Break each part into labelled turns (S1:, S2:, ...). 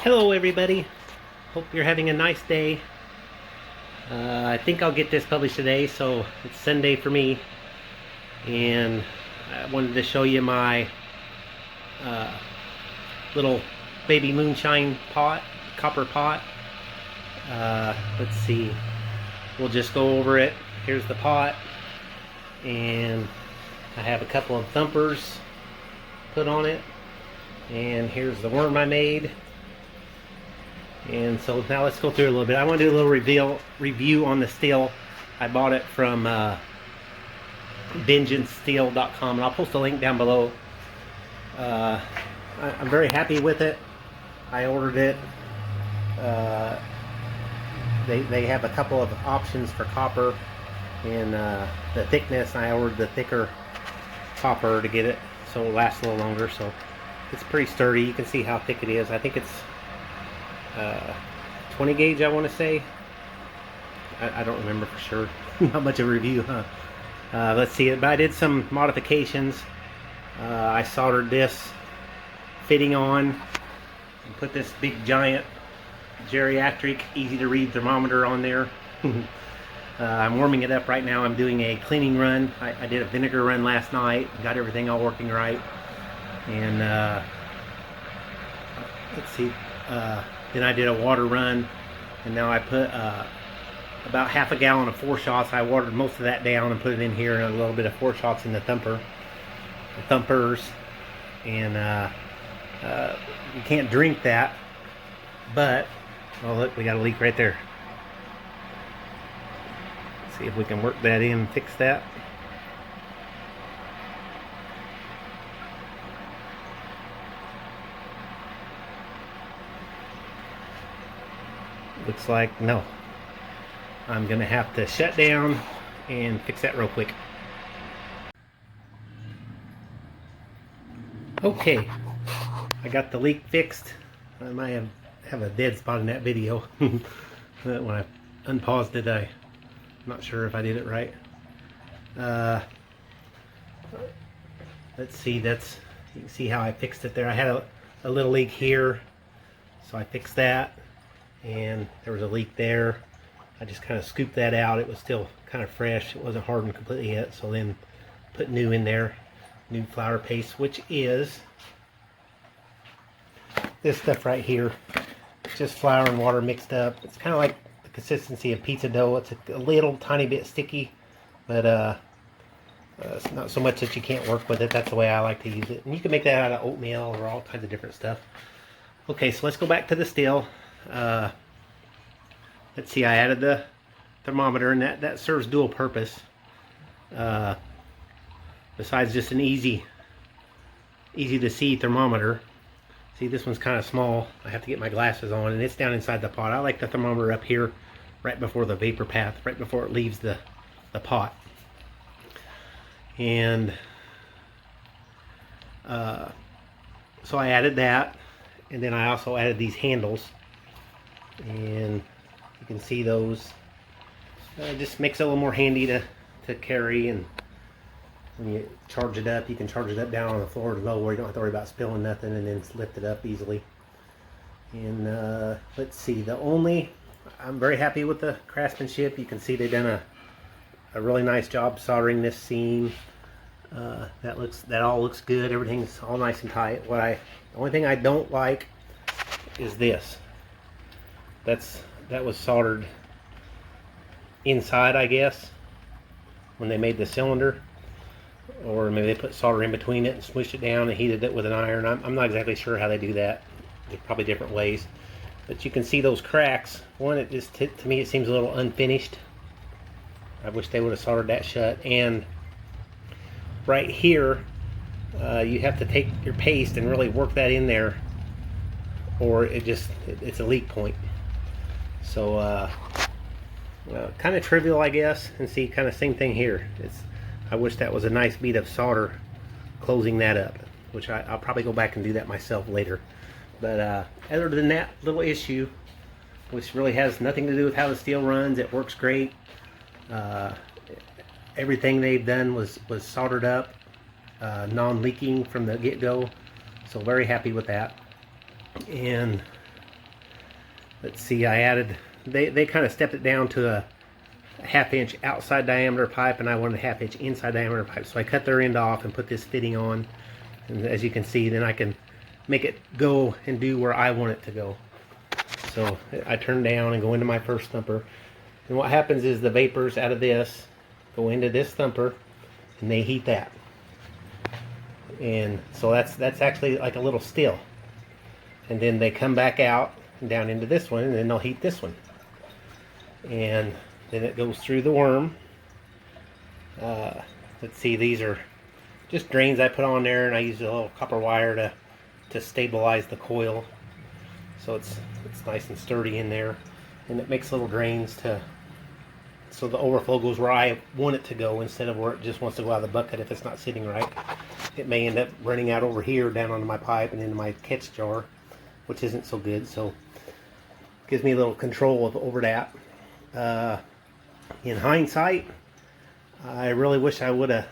S1: Hello everybody, hope you're having a nice day. I think I'll get this published today, so it's Sunday for me, and I wanted to show you my uh, little baby moonshine pot, copper pot. Let's see, we'll just go over it. Here's the pot, and I have a couple of thumpers put on it, and here's the worm I made. And so now let's go through a little bit. I want to do a little review on the steel. I bought it from vengeancesteel.com, and I'll post a link down below. I'm very happy with it. I ordered it. They have a couple of options for copper and the thickness. I ordered the thicker copper to get it so it'll last a little longer. So it's pretty sturdy. You can see how thick it is. I think it's 20 gauge, I want to say. I don't remember for sure. Not much of a review, huh? Let's see it. But I did some modifications. I soldered this fitting on and put this big giant geriatric easy to read thermometer on there. I'm warming it up right now. I'm doing a cleaning run. I did a vinegar run last night, got everything all working right, and let's see, then I did a water run, and now I put about half a gallon of 4 shots. I watered most of that down and put it in here, and a little bit of 4 shots in the thumpers, and you can't drink that, but oh look, we got a leak right there. Let's see if we can work that in and fix that. Looks like no. I'm gonna have to shut down and fix that real quick. Okay, I got the leak fixed. I might have a dead spot in that video. When I unpaused it, I'm not sure if I did it right. Let's see, you can see how I fixed it there. I had a little leak here, so I fixed that, and there was a leak there. I just kind of scooped that out. It was still kind of fresh. It wasn't hardened completely yet, so then put new in there, new flour paste, which is this stuff right here. It's just flour and water mixed up. It's kind of like the consistency of pizza dough. It's a little tiny bit sticky, but it's not so much that you can't work with it. That's the way I like to use it. And you can make that out of oatmeal or all kinds of different stuff. Okay, so let's go back to the steel. Let's see, I added the thermometer, and that serves dual purpose. Besides just an easy to see thermometer. See, this one's kind of small. I have to get my glasses on, and it's down inside the pot. I like the thermometer up here right before the vapor path, right before it leaves the pot. And so I added that, and then I also added these handles, and you can see those. It just makes it a little more handy to carry, and when you charge it up, you can charge it up down on the floor low where you don't have to worry about spilling nothing, and then lift it up easily. And let's see, I'm very happy with the craftsmanship. You can see they've done a really nice job soldering this seam. That all looks good. Everything's all nice and tight. The only thing I don't like is this. That was soldered inside, I guess, when they made the cylinder, or maybe they put solder in between it and smushed it down and heated it with an iron. I'm not exactly sure how they do that. There's probably different ways, but you can see those cracks. One, to me it seems a little unfinished. I wish they would have soldered that shut. And right here, you have to take your paste and really work that in there, or it's a leak point. So kind of trivial, I guess. And see, kind of same thing here. I wish that was a nice bead of solder closing that up, which I'll probably go back and do that myself later. But other than that little issue, which really has nothing to do with how the steel runs, it works great. Everything they've done was soldered up, non-leaking from the get-go, so very happy with that. And let's see, I added, they kind of stepped it down to a 1/2 inch outside diameter pipe, and I wanted a 1/2 inch inside diameter pipe. So I cut their end off and put this fitting on. And as you can see, then I can make it go and do where I want it to go. So I turn down and go into my first thumper. And what happens is the vapors out of this go into this thumper and they heat that. And so that's actually like a little still. And then they come back out and down into this one, and then they'll heat this one. And then it goes through the worm. Let's see, these are just drains I put on there, and I use a little copper wire to stabilize the coil. So it's nice and sturdy in there. And it makes little drains so the overflow goes where I want it to go instead of where it just wants to go out of the bucket if it's not sitting right. It may end up running out over here down onto my pipe and into my catch jar, which isn't so good. So it gives me a little control over that. In hindsight, I really wish I would have.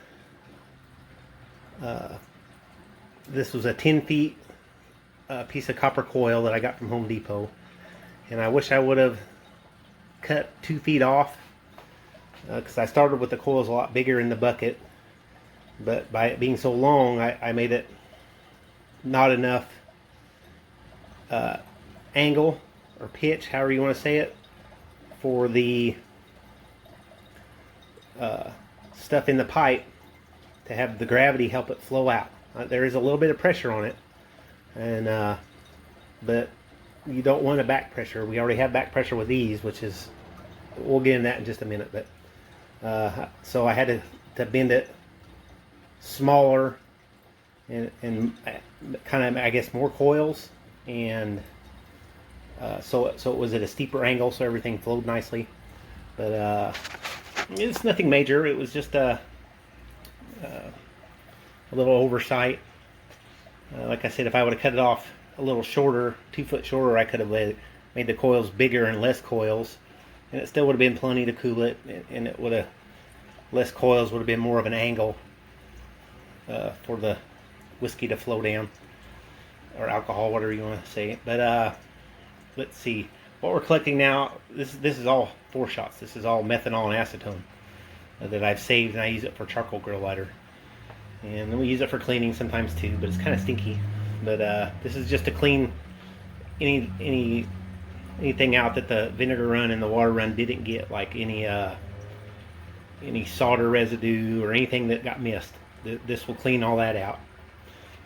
S1: This was a 10 feet piece of copper coil that I got from Home Depot, and I wish I would have cut 2 feet off, because I started with the coils a lot bigger in the bucket, but by it being so long, I made it not enough angle or pitch, however you want to say it, for the stuff in the pipe to have the gravity help it flow out. There is a little bit of pressure on it, and but you don't want a back pressure. We already have back pressure with these, which is, we'll get in that in just a minute. But so I had to bend it smaller and kind of, I guess, more coils, and so it was at a steeper angle, so everything flowed nicely. But it's nothing major. It was just a little oversight. Like I said, if I would have cut it off a little shorter, 2 foot shorter, I could have made the coils bigger and less coils, and it still would have been plenty to cool it, and it would have, less coils would have been more of an angle for the whiskey to flow down, or alcohol, whatever you want to say. But let's see what we're collecting now. This is all 4 shots. This is all methanol and acetone that I've saved, and I use it for charcoal grill lighter, and then we use it for cleaning sometimes too, but it's kind of stinky. But this is just to clean anything out that the vinegar run and the water run didn't get, like any solder residue or anything that got missed. This will clean all that out,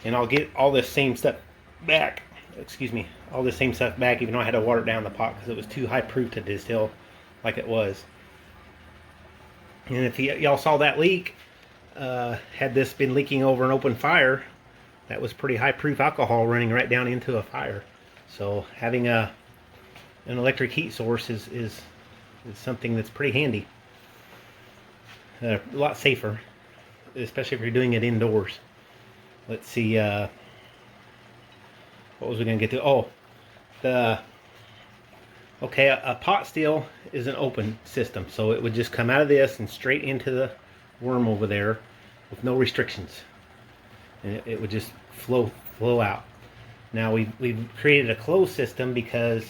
S1: and I'll get all this same stuff back. Excuse me, all this same stuff back, even though I had to water it down the pot because it was too high proof to distill like it was. And if y'all saw that leak, had this been leaking over an open fire, that was pretty high proof alcohol running right down into a fire. So having an electric heat source is something that's pretty handy. A lot safer, especially if you're doing it indoors. Let's see, what was we going to get to? Oh, okay, a pot still is an open system, so it would just come out of this and straight into the worm over there with no restrictions, and it would just flow out. Now we've created a closed system because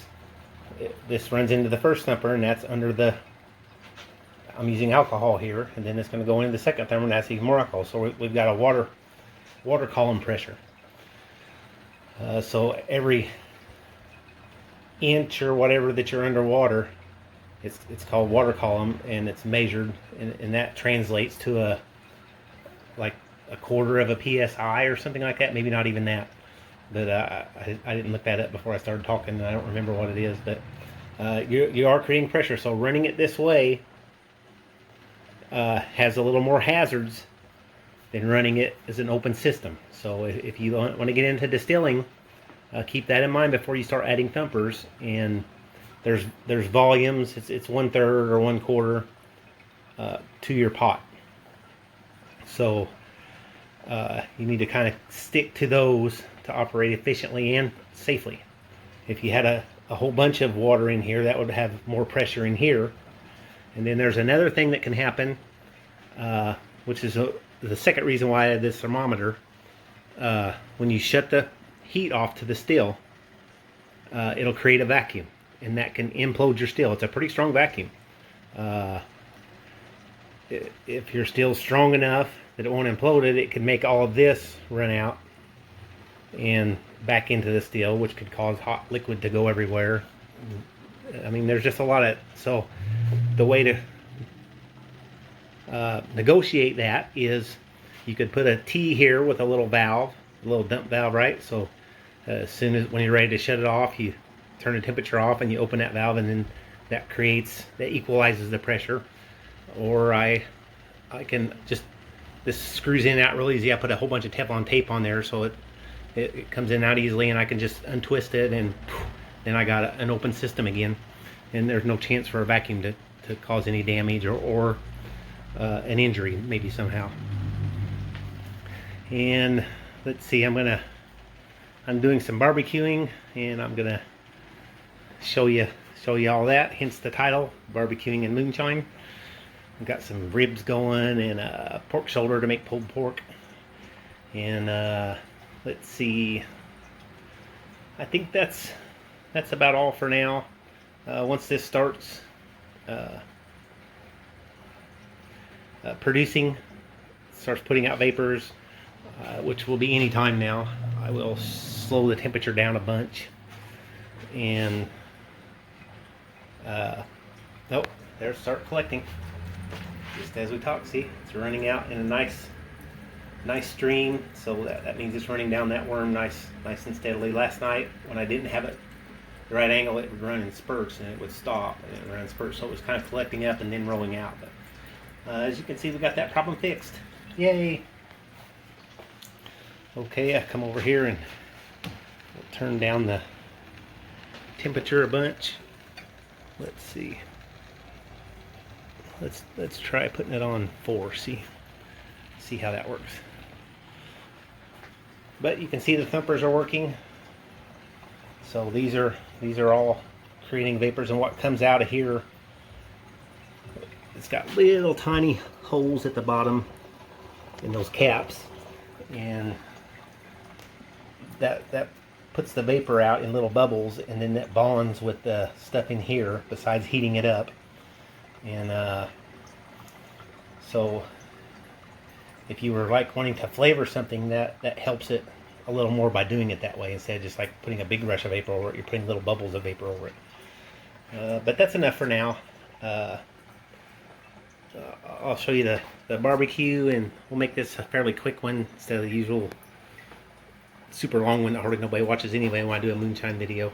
S1: this runs into the first thumper, and that's under the, I'm using alcohol here, and then it's going to go into the second thumper, and that's even more alcohol. So we've got a water column pressure. So every inch or whatever that you're underwater, it's called water column, and it's measured, and that translates to like a quarter of a psi or something like that. Maybe not even that, but I didn't look that up before I started talking, and I don't remember what it is. But you are creating pressure, so running it this way has a little more hazards than running it as an open system. So if you want to get into distilling, keep that in mind before you start adding thumpers. And there's volumes. It's 1/3 or 1/4 to your pot. So you need to kind of stick to those to operate efficiently and safely. If you had a whole bunch of water in here, that would have more pressure in here. And then there's another thing that can happen, which is the second reason why I had this thermometer. When you shut the heat off to the still, it'll create a vacuum. and that can implode your steel. It's a pretty strong vacuum. If your steel's strong enough that it won't implode it, it could make all of this run out and back into the steel, which could cause hot liquid to go everywhere. I mean, there's just a lot of, so the way to negotiate that is you could put a T here with a little valve, a little dump valve, right? So as soon as, when you're ready to shut it off, you turn the temperature off and you open that valve, and then that equalizes the pressure. Or I can just, this screws in and out real easy. I put a whole bunch of Teflon tape on there so it comes in and out easily, and I can just untwist it, and then I got an open system again, and there's no chance for a vacuum to cause any damage or an injury maybe somehow. And let's see, I'm doing some barbecuing, and I'm gonna show you all that, hence the title, Barbecuing and Moonshine. I've got some ribs going and a pork shoulder to make pulled pork. And let's see, I think that's about all for now. Once this starts producing, starts putting out vapors, which will be any time now, I will slow the temperature down a bunch. And oh, there, start collecting. Just as we talk, see, it's running out in a nice stream. So that means it's running down that worm nice and steadily. Last night, when I didn't have it the right angle, it would run in spurts, and it would stop, and it would run in spurts. So it was kind of collecting up and then rolling out. But as you can see, we got that problem fixed. Yay! Okay, I come over here and we'll turn down the temperature a bunch. Let's see. Let's try putting it on 4. See how that works. But you can see the thumpers are working. So these are all creating vapors, and what comes out of here, it's got little tiny holes at the bottom in those caps, and that puts the vapor out in little bubbles, and then that bonds with the stuff in here besides heating it up. And so if you were like wanting to flavor something, that helps it a little more by doing it that way, instead of just like putting a big rush of vapor over it. You're putting little bubbles of vapor over it. But that's enough for now. I'll show you the barbecue, and we'll make this a fairly quick one instead of the usual super long one that hardly nobody watches anyway when I do a moonshine video.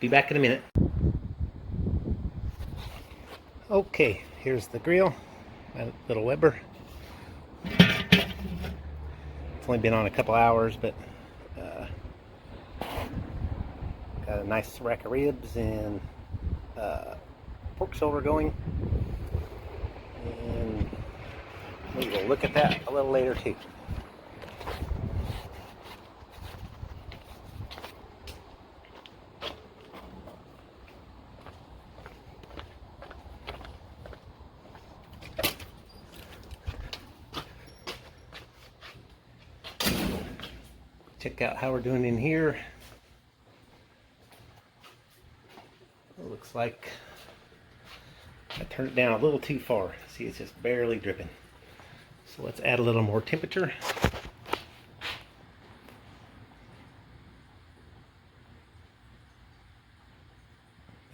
S1: Be back in a minute. Okay, here's the grill, my little Weber. It's only been on a couple hours, but got a nice rack of ribs and pork shoulder going. And we will look at that a little later too. Check out how we're doing in here. It looks like I turned it down a little too far. See, it's just barely dripping. So let's add a little more temperature.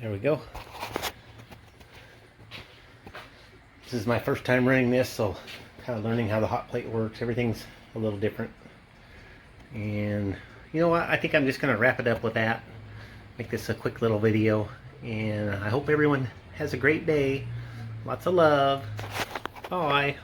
S1: There we go. This is my first time running this, so kind of learning how the hot plate works. Everything's a little different. And you know what, I think I'm just going to wrap it up with that. Make this a quick little video. And I hope everyone has a great day. Lots of love. Bye.